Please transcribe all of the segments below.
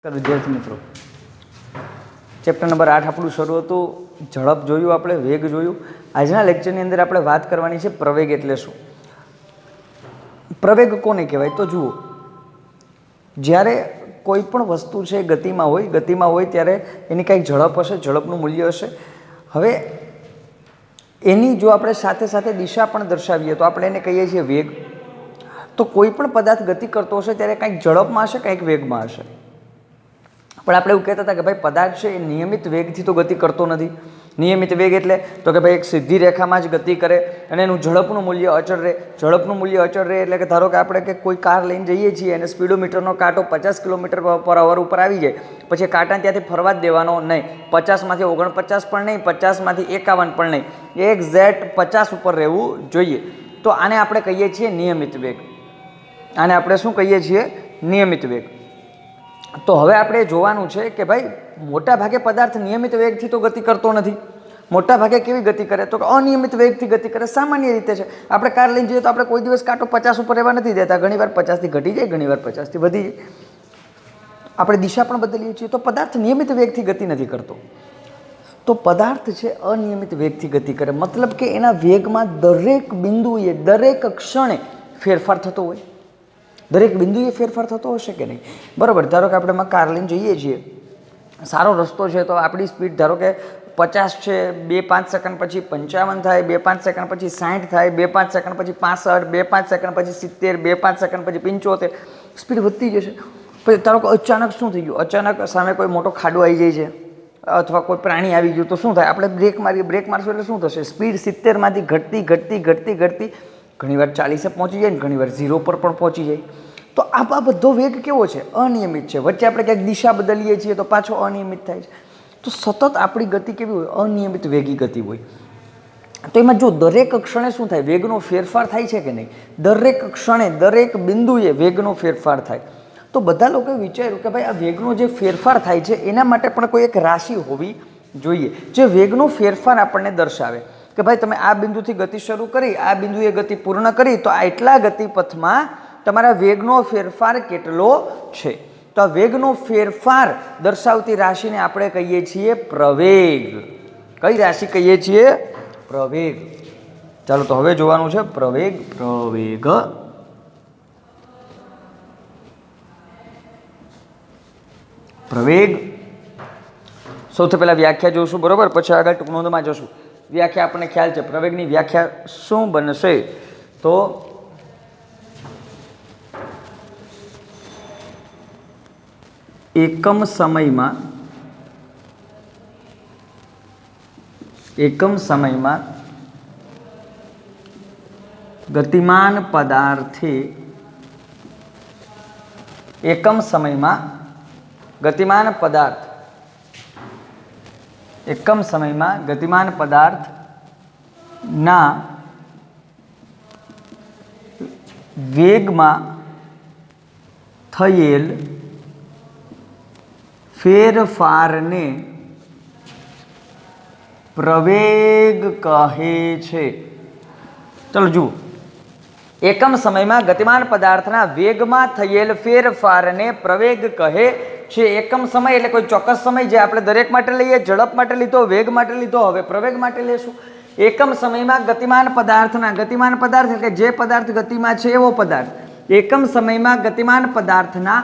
વિદ્યાર્થી મિત્રો, chapter number 8 આપણું શરૂ હતું. ઝડપ જોયું, આપણે વેગ જોયું. આજના લેક્ચરની અંદર આપણે વાત કરવાની છે પ્રવેગ એટલે શું. પ્રવેગ કોને કહેવાય? તો જુઓ, જ્યારે કોઈ પણ વસ્તુ છે ગતિમાં હોય ત્યારે એની કાંઈક ઝડપ હશે, ઝડપનું મૂલ્ય હશે. હવે એની જો આપણે સાથે સાથે દિશા પણ દર્શાવીએ તો આપણે એને કહીએ છીએ વેગ. તો કોઈ પણ પદાર્થ ગતિ કરતો હશે ત્યારે કાંઈક ઝડપમાં હશે, કાંઈક વેગમાં હશે. પણ આપણે એવું કહેતા હતા કે ભાઈ પદાર્થ છે એ નિયમિત વેગથી તો ગતિ કરતો નથી. નિયમિત વેગ એટલે તો કે ભાઈ એક સીધી રેખામાં જ ગતિ કરે અને એનું ઝડપનું મૂલ્ય અચળ રહે. ઝડપનું મૂલ્ય અચળ રહે એટલે કે ધારો કે આપણે કે કોઈ કાર લઈને જઈએ છીએ અને સ્પીડોમીટરનો કાંટો 50 કિલોમીટર પર અવર ઉપર આવી જાય, પછી કાંટાને ત્યાંથી ફરવા જ દેવાનો નહીં. 50માંથી 49 પણ નહીં, 50માંથી 51 પણ નહીં, એક્ઝેક્ટ 50 ઉપર રહેવું જોઈએ. તો આને આપણે કહીએ છીએ નિયમિત વેગ. આને આપણે શું કહીએ છીએ? નિયમિત વેગ. તો હવે આપણે જોવાનું છે કે ભાઈ મોટા ભાગે પદાર્થ નિયમિત વેગથી તો ગતિ કરતો નથી. મોટા ભાગે કેવી ગતિ કરે? તો અનિયમિત વેગથી ગતિ કરે. સામાન્ય રીતે છે, આપણે કાર લઈને જઈએ તો આપણે કોઈ દિવસ કાંટો 50 ઉપર રહેવા નથી દેતા. ઘણીવાર 50થી ઘટી જાય, ઘણીવાર 50થી વધી જાય. આપણે દિશા પણ બદલીએ છીએ. તો પદાર્થ નિયમિત વેગથી ગતિ નથી કરતો. તો પદાર્થ છે અનિયમિત વેગથી ગતિ કરે, મતલબ કે એના વેગમાં દરેક બિંદુએ, દરેક ક્ષણે ફેરફાર થતો હોય. દરેક બિંદુએ ફેરફાર થતો હશે કે નહીં? બરાબર. ધારો કે આપણે કાર લઈને જઈએ છીએ, સારો રસ્તો છે, તો આપણી સ્પીડ ધારો કે 50 છે, 2-5 સેકન્ડ પછી 55 થાય, 2-5 સેકન્ડ પછી 60 થાય, 2-5 સેકન્ડ પછી 65, 2-5 સેકન્ડ પછી 70, 2-5 સેકન્ડ પછી 75, સ્પીડ વધતી જશે. પછી ધારો કે અચાનક શું થઈ ગયું? અચાનક સામે કોઈ મોટો ખાડો આવી જાય છે અથવા કોઈ પ્રાણી આવી ગયું તો શું થાય? આપણે બ્રેક મારશું એટલે શું થશે? સ્પીડ 70માંથી ઘટતી ઘણીવાર 40 પહોંચી જાય ને ઘણીવાર 0 પર પણ પહોંચી જાય. તો આ બધો વેગ કેવો છે? અનિયમિત છે. વચ્ચે આપણે ક્યાંક દિશા બદલીએ છીએ તો પાછો અનિયમિત થાય છે. તો સતત આપણી ગતિ કેવી હોય? અનિયમિત વેગી ગતિ હોય. તો એમાં જો દરેક ક્ષણે શું થાય? વેગનો ફેરફાર થાય છે કે નહીં? દરેક ક્ષણે, દરેક બિંદુએ વેગનો ફેરફાર થાય. તો બધા લોકોએ વિચાર્યું કે ભાઈ આ વેગનો જે ફેરફાર થાય છે એના માટે પણ કોઈ એક રાશિ હોવી જોઈએ જે વેગનો ફેરફાર આપણને દર્શાવે કે ભાઈ તમે આ બિંદુથી ગતિ શરૂ કરી, આ બિંદુએ ગતિ પૂર્ણ કરી, તો આ એટલા ગતિપથમાં તમારા વેગનો ફેરફાર કેટલો છે. તો આ વેગનો ફેરફાર દર્શાવતી રાશિને આપણે કહીએ છીએ પ્રવેગ. કઈ રાશિ કહીએ છીએ? પ્રવેગ. ચાલો તો હવે જોવાનું છે પ્રવેગ. પ્રવેગ સૌથી પહેલા વ્યાખ્યા જોશું, બરોબર? પછી આગળ ટૂંક નોંધમાં જશું. વ્યાખ્યા આપણને ખ્યાલ છે. પ્રવેગની વ્યાખ્યા શું બનશે? તો એકમ સમયમાં ગતિમાન પદાર્થે ગતિમાન પદાર્થના વેગમાં થયેલ ફેરફારને પ્રવેગ કહે છે. ચલો જુઓ, એકમ સમયમાં ગતિમાન પદાર્થના વેગમાં થયેલ ફેરફારને પ્રવેગ કહે છે. એકમ સમય એટલે કોઈ ચોક્કસ સમય જે આપણે દરેક માટે લઈએ. ઝડપ માટે લીધો, વેગ માટે લીધો, હવે પ્રવેગ માટે લેશું. એકમ સમયમાં ગતિમાન પદાર્થ એટલે જે પદાર્થ ગતિમાં છે એવો પદાર્થ. એકમ સમયમાં ગતિમાન પદાર્થના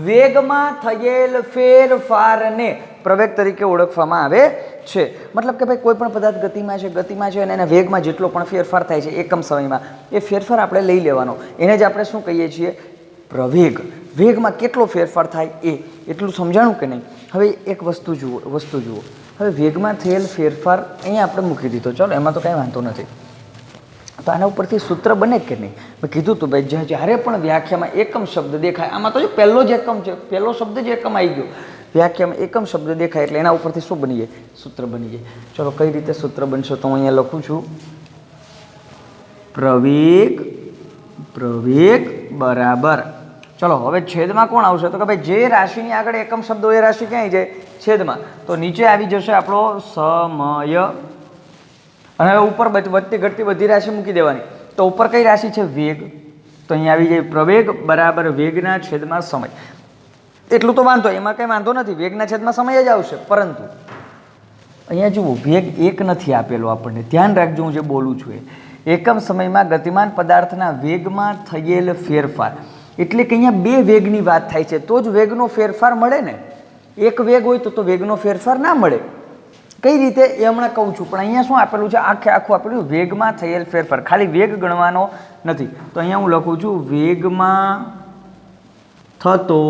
વેગમાં થયેલ ફેરફારને પ્રવેગ તરીકે ઓળખવામાં આવે છે. મતલબ કે ભાઈ કોઈ પણ પદાર્થ ગતિમાં છે અને એના વેગમાં જેટલો પણ ફેરફાર થાય છે એકમ સમયમાં, એ ફેરફાર આપણે લઈ લેવાનો. એને જ આપણે શું કહીએ છીએ? પ્રવેગ. વેગમાં કેટલો ફેરફાર થાય એટલું સમજાણું કે નહીં? હવે એક વસ્તુ જુઓ. હવે વેગમાં થયેલ ફેરફાર અહીંયા આપણે મૂકી દીધો. ચાલો, એમાં તો કાંઈ વાંધો નથી. તો આના ઉપરથી સૂત્ર બને કે નહીં? મેં કીધું હતું ભાઈ, જ્યારે પણ વ્યાખ્યામાં એકમ શબ્દ દેખાય, આમાં તો જો પહેલો જ એકમ છે, પહેલો શબ્દ જ એકમ આવી ગયો. વ્યાખ્યામાં એકમ શબ્દ દેખાય એટલે એના ઉપરથી શું બની જાય? સૂત્ર બની જાય. ચલો, કઈ રીતે સૂત્ર બનશે? તો હું અહીંયા લખું છું પ્રવેગ બરાબર. ચલો, હવે છેદમાં કોણ આવશે? તો કે ભાઈ જે રાશિની આગળ એકમ શબ્દ હોય એ રાશિ ક્યાં આવી જાય? છેદમાં. તો નીચે આવી જશે આપણો સમય. અને હવે ઉપર વધતી ઘટતી બધી રાશિ મૂકી દેવાની. તો ઉપર કઈ રાશિ છે? વેગ. તો અહીંયા આવી જાય પ્રવેગ બરાબર વેગના છેદમાં સમય. એટલું તો વાંધો, એમાં કંઈ વાંધો નથી, વેગના છેદમાં સમય જ આવશે. પરંતુ અહીંયા જુઓ, વેગ એક નથી આપેલો આપણને, ધ્યાન રાખજો હું જે બોલું છું એ. એકમ સમયમાં ગતિમાન પદાર્થના વેગમાં થયેલ ફેરફાર, એટલે કે અહીંયા બે વેગની વાત થાય છે, તો જ વેગનો ફેરફાર મળે ને. એક વેગ હોય તો વેગનો ફેરફાર ના મળે. કઈ રીતે એ હમણાં કહું છું, પણ અહીંયા શું આપેલું છે, આખું આપેલું વેગમાં થયેલ ફેરફાર, ખાલી વેગ ગણવાનો નથી. તો અહીંયા હું લખું છું વેગમાં થતો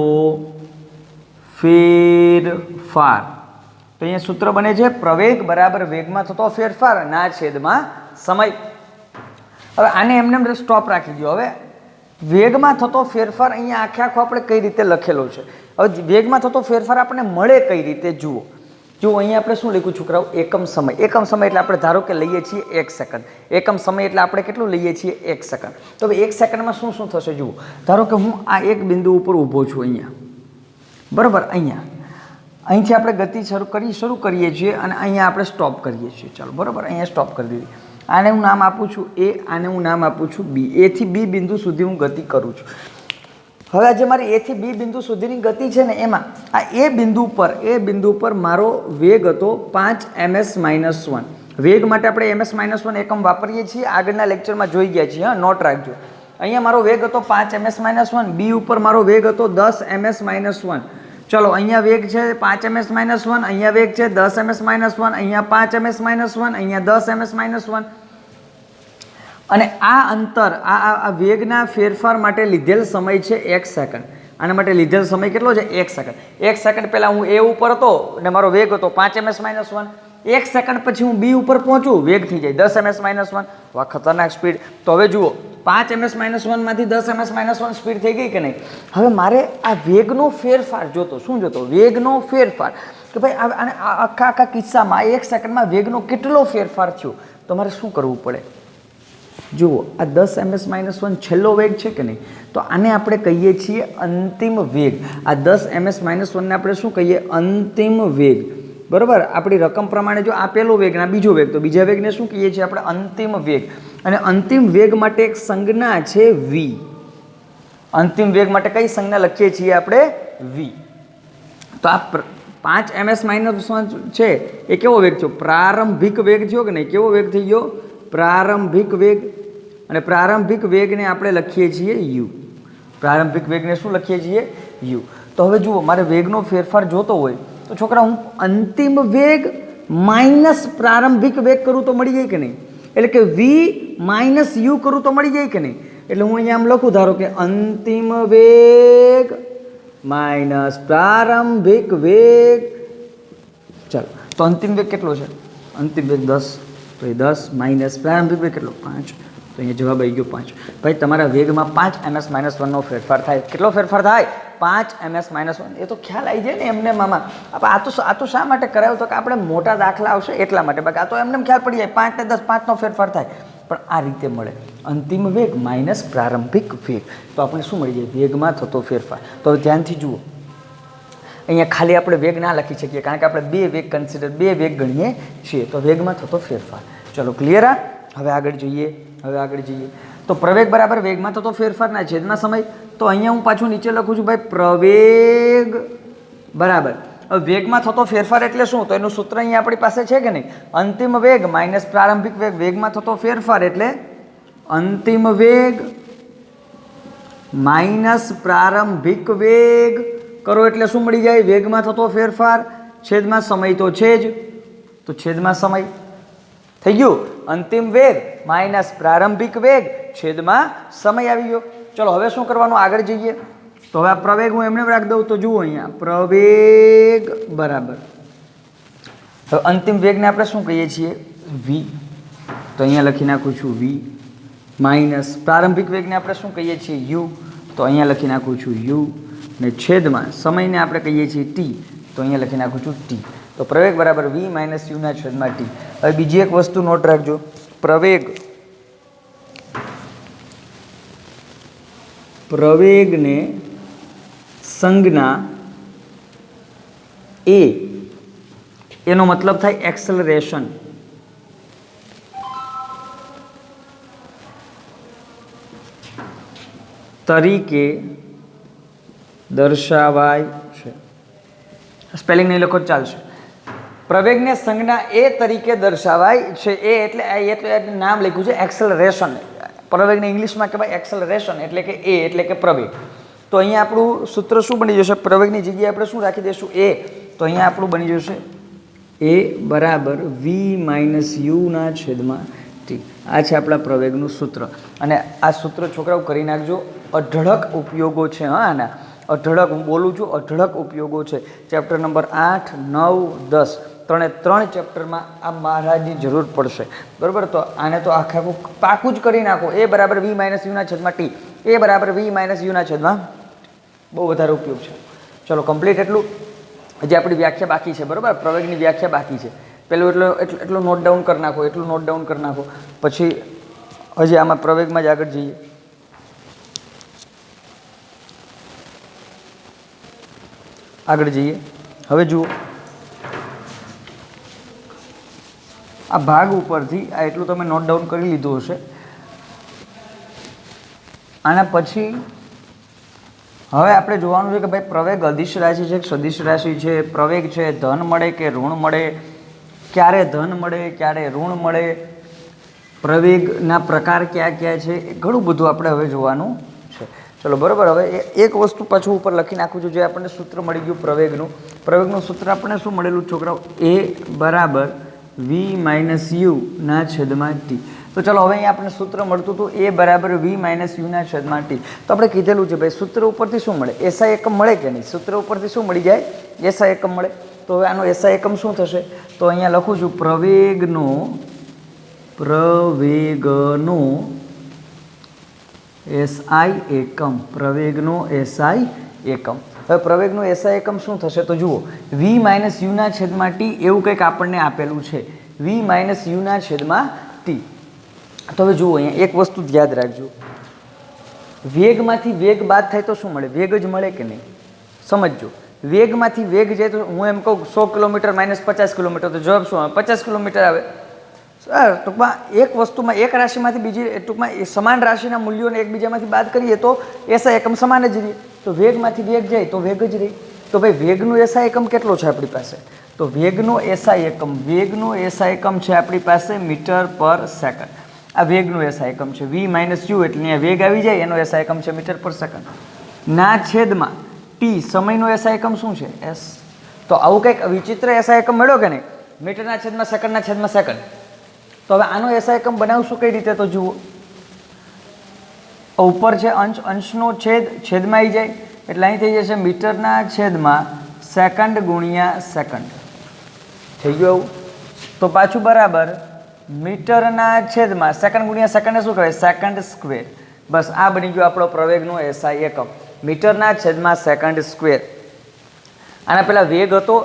ફેરફાર. તો અહીંયા સૂત્ર બને છે પ્રવેગ બરાબર વેગમાં થતો ફેરફાર ના છેદમાં સમય. હવે આને એમને સ્ટોપ રાખી દો. હવે વેગમાં થતો ફેરફાર અહીંયા આખો આપણે કઈ રીતે લખેલો છે. હવે વેગમાં થતો ફેરફાર આપણને મળે કઈ રીતે જુઓ. જો અહીંયા આપણે શું લખ્યું છોકરાઓ, એકમ સમય. એકમ સમય એટલે આપણે ધારો કે લઈએ છીએ 1 સેકન્ડ. એકમ સમય એટલે આપણે કેટલું લઈએ છીએ 1 સેકન્ડ. તો હવે 1 સેકન્ડમાં શું શું થશે જુઓ. ધારો કે હું આ એક બિંદુ ઉપર ઊભો છું અહીંયા, બરાબર, અહીંથી આપણે ગતિ શરૂ કરીએ છીએ અને અહીંયા આપણે સ્ટોપ કરીએ છીએ. ચાલો બરાબર, અહીંયા સ્ટોપ કરી દીધી. આને હું નામ આપું છું એ, આને હું નામ આપું છું બી. એ થી બી બિંદુ સુધી હું ગતિ કરું છું. હવે આજે મારી એ થી બી બિંદુ સુધીની ગતિ છે ને, એમાં આ એ બિંદુ પર મારો વેગ હતો 5 ms-1. વેગ માટે આપણે ms-1 એકમ વાપરીએ છીએ, આગળના લેક્ચરમાં જોઈ ગયા છીએ. હા, નોટ રાખજો. અહીંયા મારો વેગ હતો 5 ms-1, બી ઉપર મારો વેગ હતો 10 ms-1. ચલો, અહીંયા વેગ છે 5 ms-1, અહીંયા વેગ છે 10 ms-1, અહીંયા 5 ms-1, અહીંયા 10 ms-1. અને આ અંતર, આ વેગના ફેરફાર માટે લીધેલ સમય છે 1 સેકન્ડ. આના માટે લીધેલ સમય કેટલો છે? 1 સેકન્ડ. 1 સેકન્ડ પહેલાં હું એ ઉપર હતો અને મારો વેગ હતો 5 ms-1. 1 સેકન્ડ પછી હું બી ઉપર પહોંચું, વેગ થઈ જાય 10 ms-1. વાહ, ખતરનાક સ્પીડ. તો હવે જુઓ, 5 ms-1 માંથી 10 ms-1 સ્પીડ થઈ ગઈ કે નહીં. હવે મારે આ વેગનો ફેરફાર જોતો. શું જોતો? વેગનો ફેરફાર. કે ભાઈ આખા કિસ્સામાં 1 સેકન્ડમાં વેગનો કેટલો ફેરફાર થયો. તો મારે શું કરવું પડે? જુઓ, આ 10 ms-1 છેલ્લો વેગ છે કે નહીં, તો આને આપણે કહીએ છીએ અંતિમ વેગ. આ 10 ms-1 ને આપણે શું કહીએ? અંતિમ વેગ. બરાબર, આપણી રકમ પ્રમાણે જો આ પહેલો વેગ ના બીજો વેગ, તો બીજા વેગને શું કહીએ છીએ આપણે? અંતિમ વેગ. અને અંતિમ વેગ માટે એક સંજ્ઞા છે v. અંતિમ વેગ માટે કઈ સંજ્ઞા લખીએ છીએ આપણે? v. તો આ 5 ms-1 છે એ કેવો વેગ થયો? પ્રારંભિક વેગ થયો કે નહીં? કેવો વેગ થઈ ગયો? પ્રારંભિક વેગ. અને પ્રારંભિક વેગને આપણે લખીએ છીએ u. પ્રારંભિક વેગને શું લખીએ છીએ? u. તો હવે જુઓ, મારે વેગનો ફેરફાર જોતો હોય તો છોકરા હું અંતિમ વેગ માઇનસ પ્રારંભિક વેગ કરું તો મળી જાય કે નહીં? એટલે કે v માઇનસ u કરું તો મળી જાય કે નહીં? એટલે હું અહીંયા આમ લખું, ધારો કે અંતિમ વેગ માઇનસ પ્રારંભિક વેગ. ચાલો, તો અંતિમ વેગ કેટલો છે? અંતિમ વેગ 10. તો એ 10 માઇનસ પ્રારંભિક વેગ કેટલો? 5. તો અહીંયા જવાબ આવી ગયો 5. ભાઈ, તમારા વેગમાં 5 ms-1 નો ફેરફાર થાય. કેટલો ફેરફાર થાય? 5 ms-1. એ તો ખ્યાલ આવી જાય ને એમને મામા. આ તો શા માટે કરાવ્યું? તો કે આપણે મોટા દાખલા આવશે એટલા માટે. બાકી આ તો એમને ખ્યાલ પડી જાય, 5 ને 10, 5 નો ફેરફાર થાય. પણ આ રીતે મળે, અંતિમ વેગ માઇનસ પ્રારંભિક વેગ. તો આપણે શું મળી જાય? વેગમાં થતો ફેરફાર. તો હવે ધ્યાનથી જુઓ, અહીંયા ખાલી આપણે વેગ ના લખી શકીએ, કારણ કે આપણે બે વેગ ગણીએ છીએ. તો વેગમાં થતો ફેરફાર. ચલો, ક્લિયર? હવે આગળ જોઈએ. તો પ્રવેગ બરાબર વેગમાં થતો ફેરફારના છેદમાં સમય. તો અહીંયા હું પાછું નીચે લખું છું ભાઈ, પ્રવેગ બરાબર વેગમાં થતો ફેરફાર એટલે શું? તો એનું સૂત્ર અહીંયા આપણી પાસે છે કે નહીં? અંતિમ વેગ માઇનસ પ્રારંભિક વેગ. વેગમાં થતો ફેરફાર એટલે અંતિમ વેગ માઇનસ પ્રારંભિક વેગ કરો એટલે શું મળી જાય? વેગમાં થતો ફેરફાર છેદમાં સમય તો છે જ. તો છેદમાં સમય થઈ ગયું. અંતિમ વેગ માઇનસ પ્રારંભિક વેગ છેદમાં સમય આવી ગયો. ચલો, હવે શું કરવાનું? આગળ જઈએ. તો હવે આ પ્રવેગ હું એમને રાખી દઉં. તો જુઓ, અહીંયા પ્રવેગ બરાબર હવે અંતિમ વેગને આપણે શું કહીએ છીએ? v. તો અહીંયા લખી નાખું છું v માઇનસ પ્રારંભિક વેગને આપણે શું કહીએ છીએ? u. તો અહીંયા લખી નાખું છું u. ને છેદમાં સમયને આપણે કહીએ છીએ t. તો અહીંયા લખી નાખું છું t. તો પ્રવેગ બરાબર v માઇનસ u ના છેદમાં t. હવે બીજી એક વસ્તુ નોટ રાખજો. પ્રવેગને સંજ્ઞા a, એનો મતલબ થાય એક્સલરેશન. તરીકે દર્શાવાય છે. સ્પેલિંગ નહીં લખો ચાલશે. પ્રવેગને સંજ્ઞા એ તરીકે દર્શાવાય છે. એ એટલે નામ લખ્યું છે એક્સલરેશન. પ્રવેગને ઇંગ્લિશમાં કહેવાય એક્સલરેશન, એટલે કે એ એટલે કે પ્રવેગ. તો અહીંયા આપણું સૂત્ર શું બની જશે? પ્રવેગની જગ્યાએ આપણે શું રાખી દઈશું? એ. તો અહીંયા આપણું બની જશે એ બરાબર વી માઇનસ યુના છેદમાં ટી. આ છે આપણા પ્રવેગનું સૂત્ર. અને આ સૂત્ર છોકરાઓ કરી નાખજો. અઢળક ઉપયોગો છે. હા, આના અઢળક, હું બોલું છું અઢળક ઉપયોગો છે. ચેપ્ટર નંબર 8, 9, 10 ત્રણે ચેપ્ટરમાં આ મહારાજની જરૂર પડશે. બરાબર? તો આને તો આખું પાકું જ કરી નાખો. એ બરાબર વી માઇનસ યુના છેદમાં ટી. એ બરાબર વી માઇનસ યુના છેદમાં. બહુ વધારે ઉપયોગ છે. ચલો કમ્પ્લીટ. એટલું હજી આપણી વ્યાખ્યા બાકી છે. બરાબર? પ્રવેગની વ્યાખ્યા બાકી છે. પેલું એટલું નોટ ડાઉન કરી નાખો. એટલું નોટ ડાઉન કરી નાખો. પછી હજી આમાં પ્રવેગમાં જ આગળ જઈએ. આગળ જઈએ. હવે જુઓ આ ભાગ ઉપરથી આ એટલું તમે નોટ ડાઉન કરી લીધું હશે. આના પછી હવે આપણે જોવાનું છે કે ભાઈ પ્રવેગ અદિશ રાશિ છે કે સદિશ રાશિ છે? પ્રવેગ છે ધન મળે કે ઋણ મળે? ક્યારે ધન મળે, ક્યારે ઋણ મળે? પ્રવેગના પ્રકાર કયા કયા છે? એ ઘણું બધું આપણે હવે જોવાનું છે. ચલો બરાબર. હવે એક વસ્તુ પાછું ઉપર લખી નાખું છું. જે આપણને સૂત્ર મળી ગયું પ્રવેગનું. પ્રવેગનું સૂત્ર આપણને શું મળેલું છોકરાઓ? એ બરાબર વી માઇનસ યુના છેદમાં ટી. તો ચલો હવે અહીંયા આપણે સૂત્ર મળતું હતું એ બરાબર વી માઇનસ યુના છેદમાં ટી. તો આપણે કીધેલું છે ભાઈ સૂત્ર ઉપરથી શું મળે? એસઆઈ એકમ મળે કે નહીં? સૂત્ર ઉપરથી શું મળી જાય? એસઆઈ એકમ મળે. તો હવે આનો એસઆઈ એકમ શું થશે? તો અહીંયા લખું છું પ્રવેગનો એસઆઈ એકમ. પ્રવેગનો એસઆઈ એકમ. હવે પ્રવેગનો એસઆઈ એકમ શું થશે? તો જુઓ વી માઇનસ યુના છેદમાં ટી એવું કંઈક આપણને આપેલું છે. વી માઇનસ યુના છેદમાં ટી. તો હવે જુઓ અહીંયા એક વસ્તુ યાદ રાખજો. વેગમાંથી વેગ બાદ થાય તો શું મળે? વેગ જ મળે કે નહીં? સમજજો. વેગમાંથી વેગ જાય તો હું એમ કહું 100 કિલોમીટર માઇનસ 50 કિલોમીટર, તો જવાબ શું આવે? 50 કિલોમીટર આવે. ટૂંકમાં એક વસ્તુમાં એક રાશિમાંથી બીજી ટૂંકમાં એ સમાન રાશિના મૂલ્યોને એકબીજામાંથી બાદ કરીએ તો એસઆઈ એકમ સમાન જ રહે. તો વેગમાંથી વેગ જાય તો વેગ જ રહે. તો ભાઈ વેગનો એસઆઈ એકમ કેટલો છે આપણી પાસે? તો વેગનો એસઆઈ એકમ છે આપણી પાસે મીટર પર સેકન્ડ. આ વેગનો એસઆઈ એકમ છે. વી માઇનસ યુ એટલે અહીંયા વેગ આવી જાય, એનો એસઆઈ એકમ છે મીટર પર સેકન્ડ. ના છેદમાં ટી સમયનો એસઆઈ એકમ શું છે? એસ. તો આવું કંઈક વિચિત્ર એસઆઈ એકમ મળ્યો કે નહીં? મીટરના છેદમાં સેકન્ડના છેદમાં સેકન્ડ. તો હવે આનો એસઆઈ એકમ બનાવશું કઈ રીતે? તો જુઓ ઉપર છે અંશ, અંશનો છેદમાં આવી જાય એટલે અહીં થઈ જશે મીટરના છેદમાં સેકન્ડ ગુણ્યા સેકન્ડ. થઈ ગયું આવું? તો પાછું બરાબર મીટરના છેદમાં સેકન્ડ ગુણ્યા સેકન્ડ શું કહેવાય? Second square. બસ આ બની ગયો આપણો પ્રવેગનો એસઆઈ એકમ. મીટરના છેદમાં સેકન્ડ સ્ક્વેર. આના પહેલાં વેગ હતો,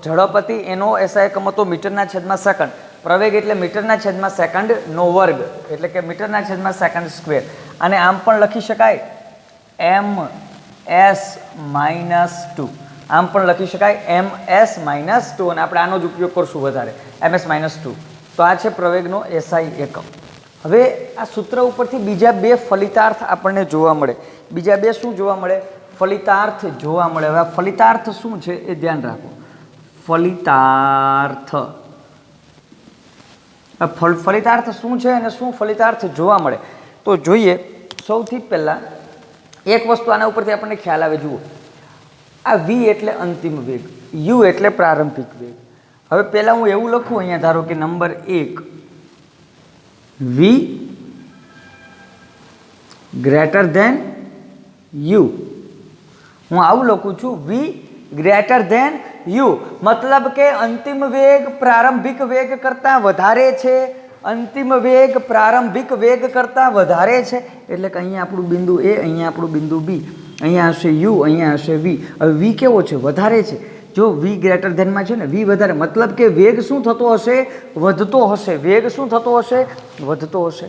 ઝડપ હતી, એનો એસઆઈ એકમ હતો મીટરના છેદમાં સેકન્ડ. પ્રવેગ એટલે મીટરના છેદમાં સેકન્ડનો વર્ગ, એટલે કે મીટરના છેદમાં સેકન્ડ સ્ક્વેર. અને આમ પણ લખી શકાય ms-2. આમ પણ લખી શકાય ms-2. અને આપણે આનો જ ઉપયોગ કરશું વધારે, ms-2. તો આ છે પ્રવેગનો એસઆઈ એકમ. હવે આ સૂત્ર ઉપરથી બીજા બે ફલિતાર્થ આપણને જોવા મળે. બીજા બે શું જોવા મળે? ફલિતાર્થ જોવા મળે. હવે આ ફલિતાર્થ શું છે એ ધ્યાન રાખો. ફલિતાર્થ શું છે અને શું ફલિતાર્થ જોવા મળે? તો જોઈએ. સૌથી પહેલાં એક વસ્તુ આના ઉપરથી આપણને ખ્યાલ આવે. જુઓ આ વી એટલે અંતિમ વેગ, યુ એટલે પ્રારંભિક વેગ. હવે પહેલાં હું એવું લખું અહીંયા, ધારો કે number 1 v greater than u. હું આવું લખું છું વી ગ્રેટર ધેન યુ. મતલબ કે અંતિમ વેગ પ્રારંભિક વેગ કરતાં વધારે છે. અંતિમ વેગ પ્રારંભિક વેગ કરતાં વધારે છે. એટલે કે અહીંયા આપણું બિંદુ એ, અહીંયા આપણું બિંદુ બી, અહીંયા હશે યુ, અહીંયા હશે વી. હવે વી કેવો છે? વધારે છે. જો વી ગ્રેટર ધેનમાં છે ને, વી વધારે, મતલબ કે વેગ શું થતો હશે? વધતો હશે. વેગ શું થતો હશે? વધતો હશે.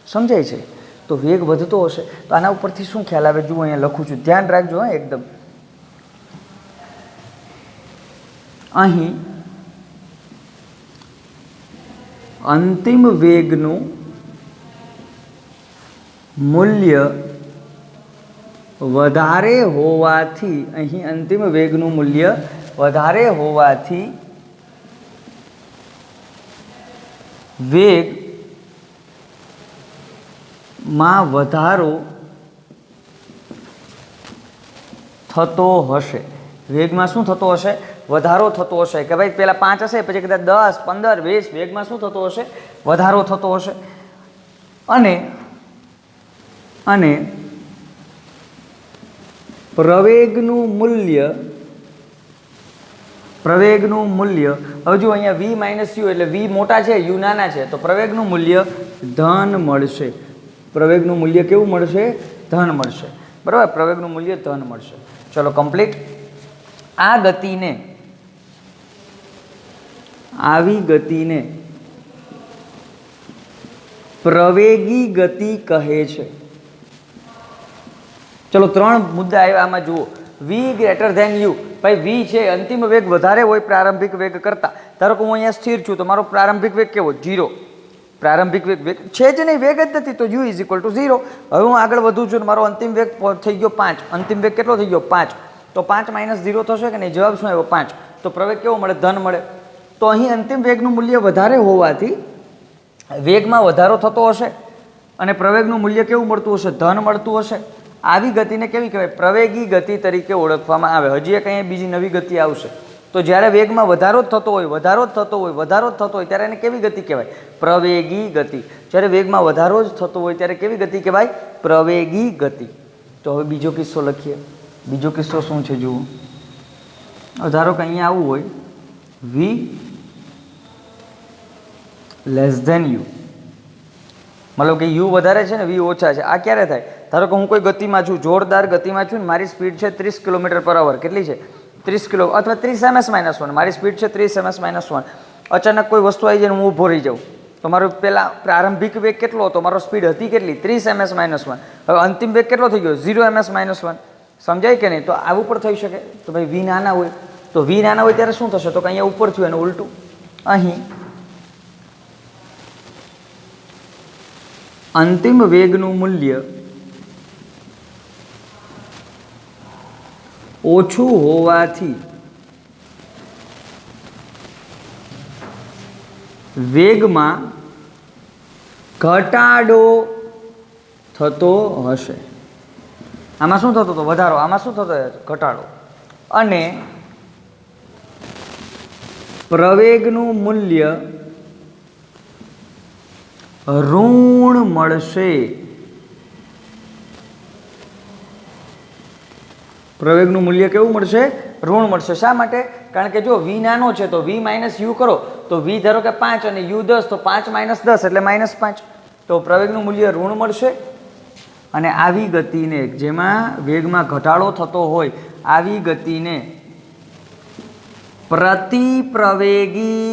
સમજાય છે? તો વેગ વધતો હશે. તો આના ઉપરથી શું ખ્યાલ આવે? જુઓ અહીંયા લખું છું, ધ્યાન રાખજો. હા, એકદમ અહીં અંતિમ વેગનું મૂલ્ય વધારે હોવાથી અહીં અંતિમ વેગનું મૂલ્ય વધારે હોવાથી વેગમાં વધારો થતો હશે. વેગમાં શું થતો હશે? વધારો થતો હશે. કે ભાઈ પહેલાં 5 હશે, પછી કદાચ 10, 15, 20, વેગમાં શું થતો હશે? વધારો થતો હશે. અને પ્રવેગનું મૂલ્ય હવે જો અહીંયા v માઇનસ યુ એટલે v મોટા છે, યુ નાના છે, તો પ્રવેગનું મૂલ્ય ધન મળશે. પ્રવેગનું મૂલ્ય કેવું મળશે? ધન મળશે. બરાબર, પ્રવેગનું મૂલ્ય ધન મળશે. ચલો કમ્પ્લીટ. આવી ગતિને પ્રવેગી ગતિ કહે છે. ચલો 3 મુદ્દા આવ્યા આમાં જુઓ. v greater than you. ભાઈ v છે અંતિમ વેગ વધારે હોય પ્રારંભિક વેગ કરતાં. ધારો કે હું અહીંયા સ્થિર છું તો મારો પ્રારંભિક વેગ કેવો? 0. પ્રારંભિક વેગ છે જ નહીં, વેગ જ નથી, તો u = 0. હવે હું આગળ વધું છું, મારો અંતિમ વેગ થઈ ગયો 5. અંતિમ વેગ કેટલો થઈ ગયો? 5. તો 5 - 0 થશે કે નહીં? જવાબ શું આવ્યો? 5. તો પ્રવેગ કેવો મળે? ધન મળે. તો અહીં અંતિમ વેગનું મૂલ્ય વધારે હોવાથી વેગમાં વધારો થતો હશે અને પ્રવેગનું મૂલ્ય કેવું મળતું હશે? ધન મળતું હશે. આવી ગતિને કેવી કહેવાય? પ્રવેગી ગતિ તરીકે ઓળખવામાં આવે. હજી એક અહીંયા બીજી નવી ગતિ આવશે. તો જ્યારે વેગમાં વધારો જ થતો હોય ત્યારે એને કેવી ગતિ કહેવાય? પ્રવેગી ગતિ. જ્યારે વેગમાં વધારો જ થતો હોય ત્યારે કેવી ગતિ કહેવાય? પ્રવેગી ગતિ. તો હવે બીજો કિસ્સો લખીએ. બીજો કિસ્સો શું છે જુઓ. ધારો કે અહીંયા આવું હોય v લેસ ધેન યુ, મતલબ કે યુ વધારે છે ને v ઓછા છે. આ ક્યારે થાય? ધારો કે હું કોઈ ગતિમાં છું, જોરદાર ગતિમાં છું ને મારી સ્પીડ છે 30 km/h. કેટલી છે? 30 કિલો અથવા 30 ms-1. મારી સ્પીડ છે 30 ms-1. અચાનક કોઈ વસ્તુ આવી જાય ને હું ઊભો રહી જાઉં તો મારો પહેલાં પ્રારંભિક વેગ કેટલો હતો? મારો સ્પીડ હતી કેટલી? 30 ms-1. હવે અંતિમ વેગ કેટલો થઈ ગયો? 0 ms-1. સમજાય કે નહીં? તો આવું પણ થઈ શકે. તો ભાઈ v નાના હોય, તો v નાના હોય ત્યારે શું થશે? તો કે અહીંયા ઉપર થયું એનું ઉલટું. અહીં અંતિમ વેગનું મૂલ્ય ઓછું હોવાથી વેગમાં ઘટાડો થતો હશે. આમાં શું થતો હતો? વધારો. આમાં શું થતો? ઘટાડો. અને પ્રવેગનું મૂલ્ય ઋણ મળશે. પ્રવેગનું મૂલ્ય કેવું મળશે? ઋણ મળશે. શા માટે? કારણ કે જો v નાનો છે તો v - u કરો તો v ધારો કે 5 અને u 10, તો 5 - 10 એટલે -5. તો પ્રવેગનું મૂલ્ય ઋણ મળશે. અને આવી ગતિને, જેમાં વેગમાં ઘટાડો થતો હોય, આવી ગતિને પ્રતિપ્રવેગી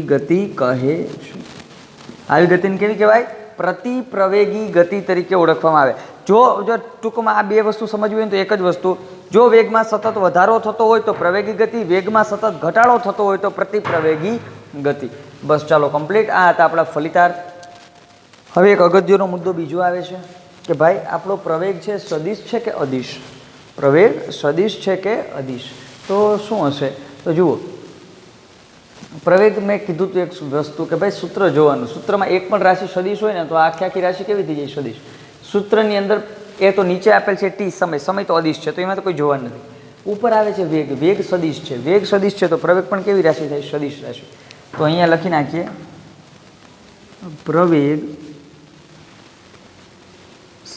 ગતિ કહે છે. આવી ગતિને કેવી કહેવાય? પ્રતિપ્રવેગી ગતિ તરીકે ઓળખવામાં આવે. જો ટૂંકમાં આ બે વસ્તુ સમજવી હોય ને તો એક જ વસ્તુ, જો વેગમાં સતત વધારો થતો હોય તો પ્રવેગી ગતિ, વેગમાં સતત ઘટાડો થતો હોય તો પ્રતિપ્રવેગી ગતિ. બસ ચાલો કમ્પ્લીટ. આ હતા આપણા ફલિતાર્થ. હવે એક અગત્યનો મુદ્દો બીજો આવે છે કે ભાઈ આપણો પ્રવેગ છે સદિશ છે કે અદિશ? પ્રવેગ સદિશ છે કે અદિશ? તો શું હશે? તો જુઓ, પ્રવેગ મેં કીધું હતું એક વસ્તુ કે ભાઈ સૂત્ર જોવાનું. સૂત્રમાં એક પણ રાશિ સદિશ હોય ને તો આખી રાશિ કેવી થઈ જાય? સદિશ. સૂત્રની અંદર એ તો નીચે આપેલ છે t સમય તો અદિશ છે, તો એમાં તો કોઈ જોવાનું નથી. ઉપર આવે છે વેગ સદિશ છે. વેગ સદિશ છે તો પ્રવેગ પણ કેવી રાશિ થાય? સદિશ રાશિ. તો અહીંયા લખી નાખીએ પ્રવેગ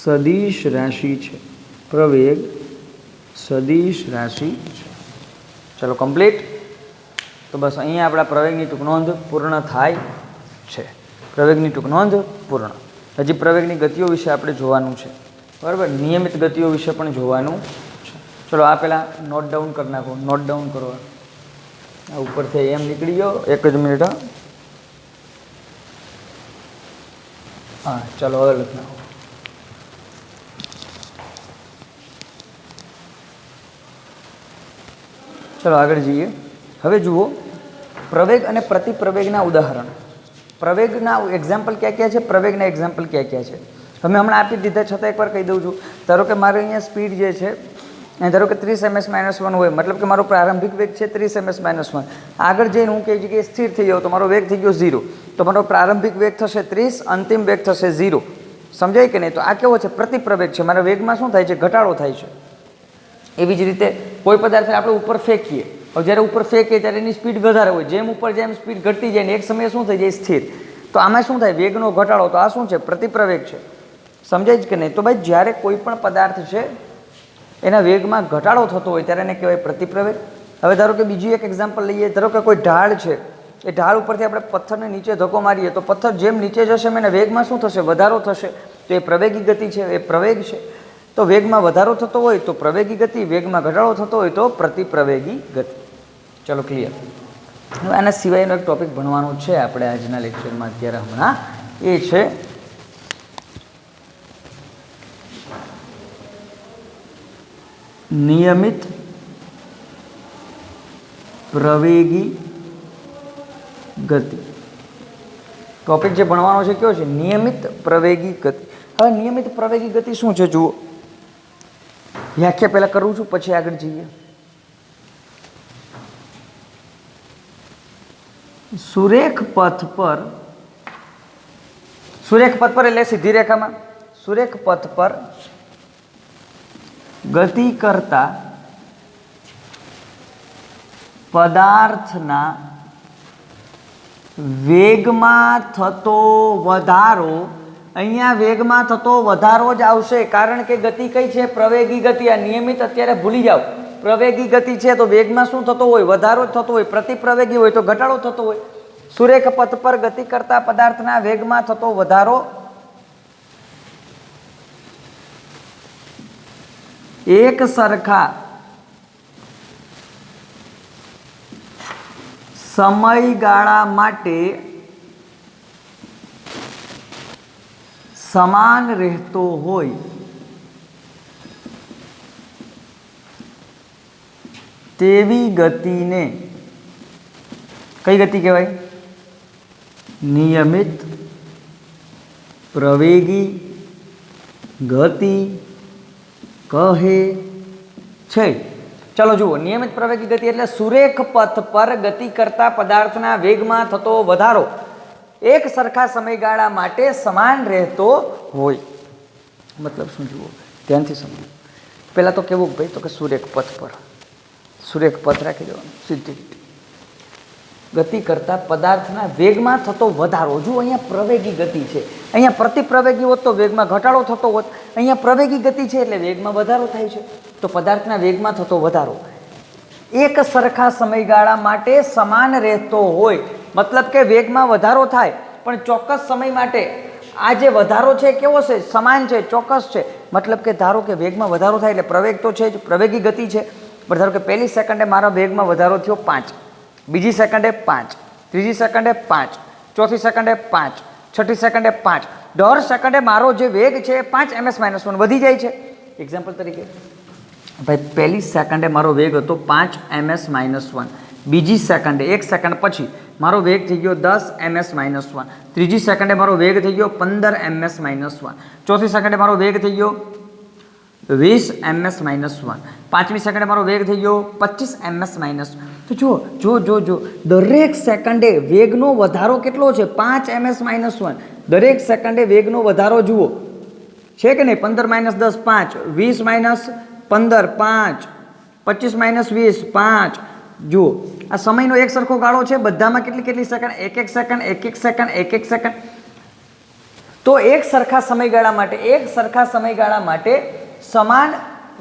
સદિશ રાશિ છે. પ્રવેગ સદિશ રાશિ છે. ચલો કમ્પ્લીટ. તો બસ અહીંયા આપણા પ્રવેગની ટૂંક નોંધ પૂર્ણ થાય છે. પ્રવેગની ટૂંક નોંધ પૂર્ણ. હજી પ્રવેગની ગતિઓ વિશે આપણે જોવાનું છે. બરાબર, નિયમિત ગતિઓ વિશે પણ જોવાનું છે. ચલો આ પહેલાં નોટ ડાઉન કરી નાખો. નોટ ડાઉન કરો. આ ઉપરથી એમ નીકળી ગયો. એક જ મિનિટ. હા ચલો હવે લખી નાખો. ચલો આગળ જઈએ. હવે જુઓ પ્રવેગ અને પ્રતિપ્રવેગના ઉદાહરણ. પ્રવેગના એક્ઝામ્પલ ક્યાં ક્યાં છે? પ્રવેગના એક્ઝામ્પલ ક્યાં ક્યાં છે? તમે હમણાં આપી દીધા છતાં એકવાર કહી દઉં છું. ધારો કે મારે અહીંયા સ્પીડ જે છે એ ધારો કે 30 ms-1 હોય, મતલબ કે મારો પ્રારંભિક વેગ છે 30 ms-1. આગળ જઈને હું કઈ જગ્યાએ સ્થિર થઈ જાઉં તો મારો વેગ થઈ ગયો 0. તો મારો પ્રારંભિક વેગ થશે 30, અંતિમ વેગ થશે 0. સમજાય કે નહીં? તો આ કેવો છે? પ્રતિપ્રવેગ છે. મારા વેગમાં શું થાય છે? ઘટાડો થાય છે. એવી જ રીતે કોઈ પદાર્થને આપણે ઉપર ફેંકીએ, હવે જ્યારે ઉપર ફેંકીએ ત્યારે એની સ્પીડ વધારે હોય, જેમ ઉપર જેમ સ્પીડ ઘટતી જાય ને એક સમયે શું થઈ જાય? સ્થિર. તો આમાં શું થાય? વેગનો ઘટાડો. તો આ શું છે? પ્રતિપ્રવેગ છે. સમજાય જ કે નહીં? તો ભાઈ જ્યારે કોઈ પણ પદાર્થ છે એના વેગમાં ઘટાડો થતો હોય ત્યારે એને કહેવાય પ્રતિપ્રવેગ. હવે ધારો કે બીજું એક એક્ઝામ્પલ લઈએ. ધારો કે કોઈ ઢાળ છે, એ ઢાળ ઉપરથી આપણે પથ્થરને નીચે ધક્કો મારીએ તો પથ્થર જેમ નીચે જશે એના વેગમાં શું થશે? વધારો થશે. તો એ પ્રવેગી ગતિ છે, એ પ્રવેગ છે. તો વેગમાં વધારો થતો હોય તો પ્રવેગી ગતિ, વેગમાં ઘટાડો થતો હોય તો પ્રતિપ્રવેગી ગતિ. ચલો ક્લિયર. હવે આના સિવાયનો એક ટોપિક ભણવાનો છે આપણે આજના લેક્ચરમાં અત્યારે હમણાં, એ છે નિયમિત પ્રવેગી ગતિ. ટોપિક જે ભણવાનો છે કયો છે? નિયમિત પ્રવેગી ગતિ. હવે નિયમિત પ્રવેગી ગતિ શું છે જુઓ, વ્યાખ્યા પહેલા કરું છું પછી આગળ જઈએ. સુરેખ પથ પર એટલે સીધી રેખામાં, સુરેખ પથ પર ગતિ કરતા પદાર્થના વેગમાં થતો વધારો, અહીંયા વેગમાં થતો વધારો જ આવશે, કારણ કે ગતિ કઈ છે? પ્રવેગી ગતિ. આ નિયમિત અત્યારે ભૂલી જાઓ. પ્રવેગી ગતિ છે તો વેગમાં શું થતો હોય? વધારો જ થતો હોય. પ્રતિપ્રવેગી હોય તો ઘટાડો થતો હોય. સુરેખ પથ પર ગતિ કરતા પદાર્થના વેગમાં થતો વધારો એક સરખા સમયગાળા માટે સમાન રહેતો હોય તેવી ગતિને કઈ ગતિ કહેવાય? નિયમિત પ્રવેગી ગતિ કહે છે. ચલો જુઓ, નિયમિત પ્રવેગી ગતિ એટલે સુરેખ પથ પર ગતિ કરતા પદાર્થના વેગમાં થતો વધારો એક સરખા સમયગાળા માટે સમાન રહેતો હોય. મતલબ શું જુઓ, ધ્યાનથી સમજો. પહેલાં તો કેવું ભાઈ, તો કે સુરેખ પથ પર, સુરેખ પથ રાખી દેવાનું, સીધી ગતિ કરતા પદાર્થના વેગમાં થતો વધારો. જુઓ અહીંયા પ્રવેગી ગતિ છે, અહીંયા પ્રતિપ્રવેગી હોત તો વેગમાં ઘટાડો થતો હોત. અહીંયા પ્રવેગી ગતિ છે એટલે વેગમાં વધારો થાય છે. તો પદાર્થના વેગમાં થતો વધારો એક સરખા સમયગાળા માટે સમાન રહેતો હોય. મતલબ કે વેગમાં વધારો થાય પણ ચોક્કસ સમય માટે આ જે વધારો છે કેવો છે? સમાન છે, ચોક્કસ છે. મતલબ કે ધારો કે વેગમાં વધારો થાય એટલે પ્રવેગ તો છે જ, પ્રવેગી ગતિ છે. પણ ધારો કે પહેલી સેકન્ડે મારા વેગમાં વધારો થયો 5, બીજી સેકન્ડે 5, ત્રીજી સેકન્ડે 5, ચોથી સેકન્ડે 5, છઠ્ઠી સેકન્ડે 5, દર સેકન્ડે મારો જે વેગ છે 5 ms-1 વધી જાય છે. એક્ઝામ્પલ તરીકે ભાઈ પહેલી સેકન્ડે મારો વેગ હતો 5 ms-1, બીજી સેકન્ડે 1 સેકન્ડ પછી મારો વેગ થઈ ગયો 10 ms-1, ત્રીજી સેકન્ડે મારો વેગ થઈ ગયો 15 ms-1, ચોથી સેકન્ડે મારો વેગ થઈ ગયો 20 ms-1, પાંચમી સેકન્ડે મારો વેગ થઈ ગયો 25 ms-1. તો જો દરેક સેકન્ડે વેગનો વધારો કેટલો છે? 5 ms-1. દરેક સેકન્ડે વેગનો વધારો જુઓ છે કે નહીં? 15 - 10 5, 20 - 15 5, 25 - 20 5. જુઓ આ સમયનો એક સરખો ગાળો છે, બધામાં કેટલી સેકન્ડ? એક સેકન્ડ. તો એક સરખા સમયગાળા માટે સમાન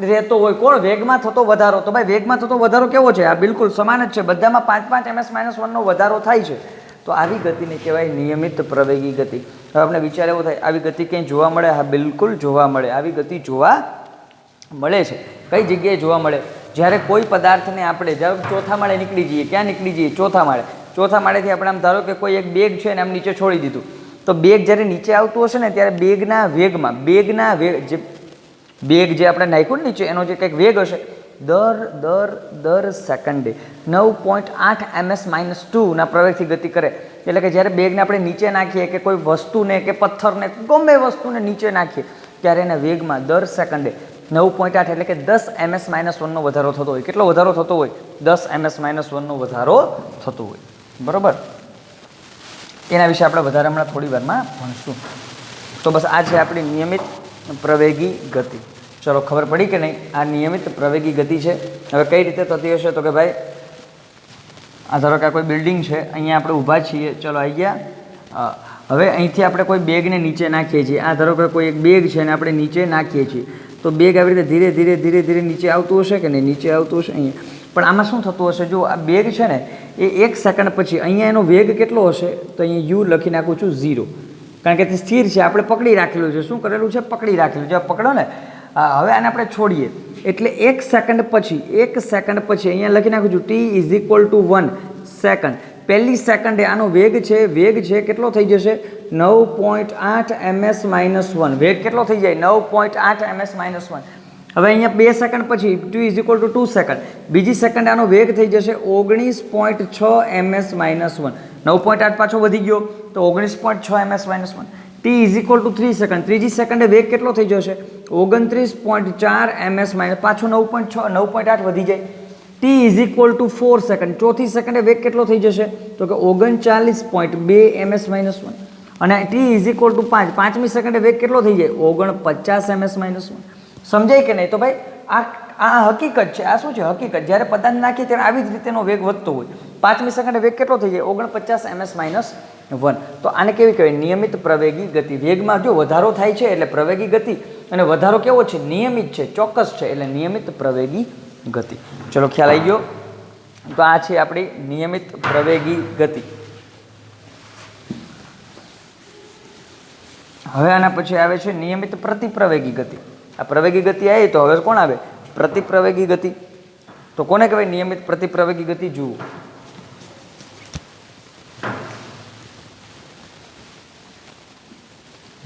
રહેતો હોય કોણ? વેગમાં થતો વધારો. તો ભાઈ વેગમાં થતો વધારો કેવો છે? આ બિલકુલ સમાન જ છે, બધામાં 5 ms-1 વધારો થાય છે. તો આવી ગતિને કહેવાય નિયમિત પ્રવેગી ગતિ. હવે આપણે વિચાર એવો થાય, આવી ગતિ ક્યાંય જોવા મળે? હા, બિલકુલ જોવા મળે. આવી ગતિ જોવા મળે છે. કઈ જગ્યાએ જોવા મળે? જ્યારે કોઈ પદાર્થને આપણે ચોથા માળે નીકળી જઈએ. ક્યાં નીકળી જઈએ? ચોથા માળે. ચોથા માળેથી આપણે આમ ધારો કે કોઈ એક બેગ છે ને આમ નીચે છોડી દીધું, તો બેગ જ્યારે નીચે આવતું હશે ને ત્યારે બેગના વેગ જે આપણે નાખ્યું નીચે એનો જે કંઈક વેગ હશે દર સેકન્ડે 9.8 ms-2 પ્રવેગથી ગતિ કરે. એટલે કે જ્યારે બેગને આપણે નીચે નાખીએ કે કોઈ વસ્તુને કે પથ્થરને ગમે વસ્તુને નીચે નાખીએ ત્યારે એના વેગમાં દર સેકન્ડે 9.8 એટલે કે 10 ms-1નો વધારો થતો હોય. કેટલો વધારો થતો હોય? 10 ms-1નો વધારો થતો હોય. બરાબર, એના વિશે આપણે વધારે હમણાં થોડી વારમાં ભણશું. તો બસ આ છે આપણી નિયમિત પ્રવેગી ગતિ. ચલો, ખબર પડી કે નહીં? આ નિયમિત પ્રવેગી ગતિ છે. હવે કઈ રીતે થતી હશે? તો કે ભાઈ આ ધારો કે આ કોઈ બિલ્ડિંગ છે, અહીંયા આપણે ઊભા છીએ, ચલો આવી ગયા. હવે અહીંથી આપણે કોઈ બેગને નીચે નાખીએ છીએ. આ ધારો કે કોઈ એક બેગ છે અને આપણે નીચે નાખીએ છીએ, તો બેગ આવી રીતે ધીરે ધીરે ધીરે ધીરે નીચે આવતું હશે કે નહીં? નીચે આવતું હશે અહીંયા. પણ આમાં શું થતું હશે? જો આ બેગ છે ને એ 1 સેકન્ડ પછી અહીંયા એનો વેગ કેટલો હશે? તો અહીંયા યુ લખી નાખું છું 0, કારણ કે તે સ્થિર છે, આપણે પકડી રાખેલું છે. શું કરેલું છે? પકડી રાખેલું છે. પકડો ને. હવે આને આપણે છોડીએ એટલે 1 સેકન્ડ પછી અહીંયા લખી નાખું છું t=1 સેકન્ડ. પહેલી સેકન્ડે આનો વેગ છે કેટલો થઈ જશે? 9.8 ms-1. વેગ કેટલો થઈ જાય? 9.8 ms-1. હવે અહીંયા 2 સેકન્ડ પછી t=2 સેકન્ડ. બીજી સેકન્ડ આનો વેગ થઈ જશે 19.6 ms-1. 9.8 પાછો વધી ગયો તો 19.6 ms-1. t=3 second. ત્રીજી સેકન્ડે વેગ કેટલો થઈ જશે? 29.4 ms-, પાછો 9.8 વધી જાય. t=4 second. ચોથી સેકન્ડે વેગ કેટલો થઈ જશે? તો કે 39.2 ms-1. અને t=5. પાંચમી સેકન્ડે વેગ કેટલો થઈ જાય? 49 ms-1. સમજાય કે નહીં? તો ભાઈ આ હકીકત છે. આ શું છે? હકીકત. જ્યારે પદાર્થ નાખીએ ત્યારે આવી જ રીતેનો વેગ વધતો હોય. પાંચમી સેકન્ડે વેગ કેટલો થઈ જાય? 49 ms-1. તો આને કેવી કહેવાય? નિયમિત પ્રવેગી ગતિ. વેગમાં જો વધારો થાય છે એટલે પ્રવેગી ગતિ, અને વધારો કેવો છે? નિયમિત છે, ચોક્કસ છે, એટલે નિયમિત પ્રવેગી ગતિ. ચલો, ખ્યાલ આવી ગયો? તો આ છે આપણી નિયમિત પ્રવેગી ગતિ. હવે આના પછી આવે છે નિયમિત પ્રતિપ્રવેગી ગતિ. આ પ્રવેગી ગતિ આવી તો હવે કોણ આવે? પ્રતિપ્રવેગી ગતિ. તો કોને કહેવાય નિયમિત પ્રતિપ્રવેગી ગતિ? જુઓ,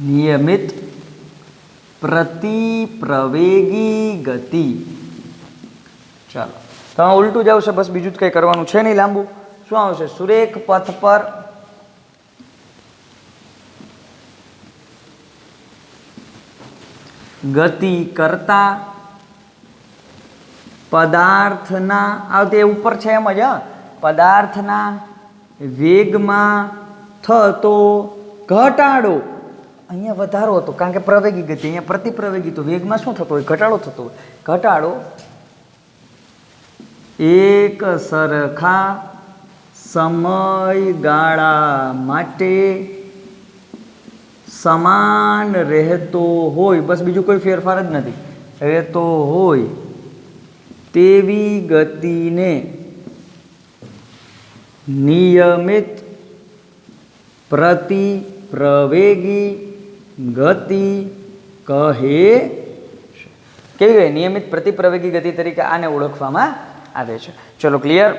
નિયમિત પ્રતિપ્રવેગી ગતિ. ચાલો, તમે ઉલટું જ આવશે, બસ બીજું જ કંઈ કરવાનું છે નહીં લાંબુ. શું આવશે? સુરેખ પથ પર ગતિ કરતા પદાર્થના, આવતે ઉપર છે એમ જ, પદાર્થના વેગમાં થતો ઘટાડો. અહીંયા વધારો હતો કારણ કે પ્રવેગી ગતિ, અહીંયા પ્રતિપ્રવેગી. તો વેગમાં શું થતો હોય? ઘટાડો થતો હોય. ઘટાડો એક સરખા સમયગાળા માટે સમાન રહેતો હોય. બસ બીજું કોઈ ફેરફાર જ નથી. રહેતો હોય તેવી ગતિને નિયમિત પ્રતિપ્રવેગી ગતિ કહે છે. કેવી હોય? નિયમિત પ્રતિપ્રવેગી ગતિ તરીકે આને ઓળખવામાં આવે છે. ચલો, ક્લિયર?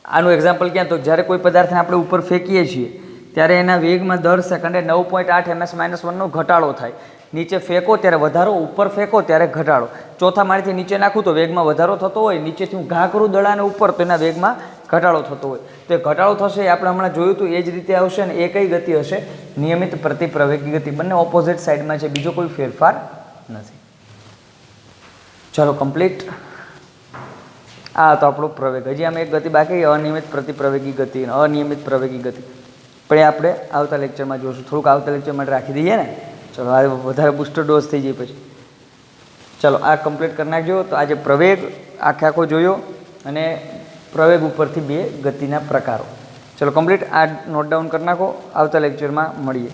આનું એક્ઝામ્પલ ક્યાં? તો જ્યારે કોઈ પદાર્થને આપણે ઉપર ફેંકીએ છીએ ત્યારે એના વેગમાં દર સેકન્ડે 9.8 ms-1નો ઘટાડો થાય. નીચે ફેંકો ત્યારે વધારો, ઉપર ફેંકો ત્યારે ઘટાડો. ચોથા માળેથી નીચે નાખું તો વેગમાં વધારો થતો હોય. નીચેથી હું ઘા કરું દડાને ઉપર તો એના વેગમાં ઘટાડો થતો હોય. તો એ ઘટાડો થશે, એ આપણે હમણાં જોયું હતું, એ જ રીતે આવશે. ને એ કઈ ગતિ હશે? નિયમિત પ્રતિપ્રવેગી ગતિ. બંને ઓપોઝિટ સાઈડમાં છે, બીજો કોઈ ફેરફાર નથી. ચલો, કમ્પ્લીટ. આ તો આપણો પ્રવેગ. હજી આમાં એક ગતિ બાકી, અનિયમિત પ્રતિપ્રવેગી ગતિ, અનિયમિત પ્રવેગી ગતિ. પણ એ આપણે આવતા લેક્ચરમાં જોઈશું. થોડુંક આવતા લેક્ચર માટે રાખી દઈએ ને. ચલો, આ વધારે બૂસ્ટર ડોઝ થઈ જાય પછી. ચલો, આ કમ્પ્લીટ કરી નાખજો. તો આજે પ્રવેગ આખો જોયો અને પ્રવેગ ઉપરથી 2 ગતિના પ્રકારો. ચલો, કમ્પ્લીટ. આ નોટ ડાઉન કરી નાખો. આવતા લેક્ચરમાં મળીએ.